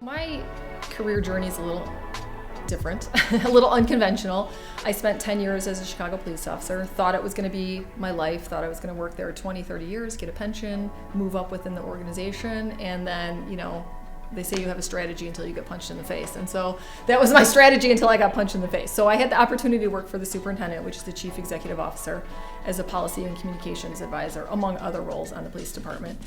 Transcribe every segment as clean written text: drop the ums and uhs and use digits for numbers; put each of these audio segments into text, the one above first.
My career journey is a little different, a little unconventional. I spent 10 years as a Chicago police officer, thought it was going to be my life, thought I was going to work there 20, 30 years, get a pension, move up within the organization, and then, they say you have a strategy until you get punched in the face. And so that was my strategy until I got punched in the face. So I had the opportunity to work for the superintendent, which is the chief executive officer, as a policy and communications advisor, among other roles on the police department.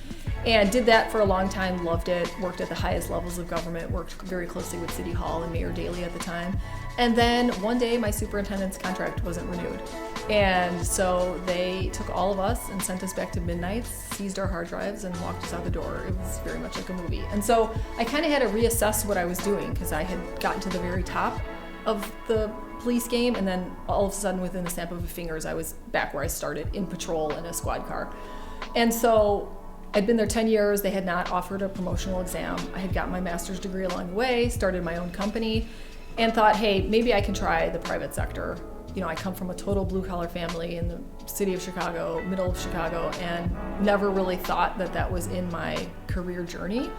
And did that for a long time, loved it, worked at the highest levels of government, worked very closely with City Hall and Mayor Daley at the time. And then one day my superintendent's contract wasn't renewed. And so they took all of us and sent us back to midnight, seized our hard drives, and walked us out the door. It was very much like a movie. And so I kind of had to reassess what I was doing, because I had gotten to the very top of the police game, and then all of a sudden, within the snap of the fingers, I was back where I started, in patrol in a squad car. And so I'd been there 10 years. They had not offered a promotional exam. I had got my master's degree along the way, started my own company, and thought, hey, maybe I can try the private sector. I come from a total blue-collar family in the city of Chicago, middle of Chicago, and never really thought that that was in my career journey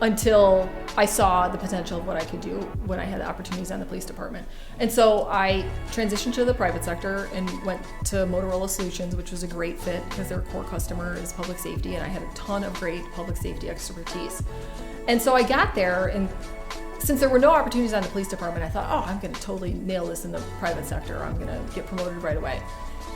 until I saw the potential of what I could do when I had the opportunities on the police department. And so I transitioned to the private sector and went to Motorola Solutions, which was a great fit because their core customer is public safety, and I had a ton of great public safety expertise. And so I got there, and since there were no opportunities on the police department, I thought, I'm going to totally nail this in the private sector. I'm going to get promoted right away.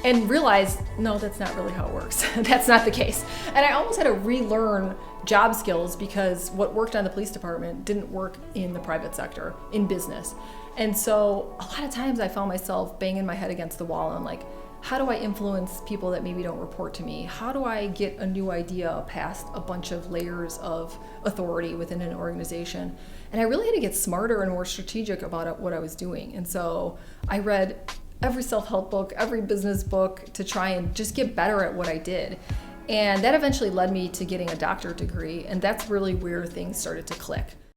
And realized, no, that's not really how it works. That's not the case. And I almost had to relearn job skills because what worked on the police department didn't work in the private sector, in business. And so a lot of times I found myself banging my head against the wall and like, how do I influence people that maybe don't report to me? How do I get a new idea past a bunch of layers of authority within an organization? And I really had to get smarter and more strategic about what I was doing. And so I read every self-help book, every business book to try and just get better at what I did. And that eventually led me to getting a doctorate degree. And that's really where things started to click.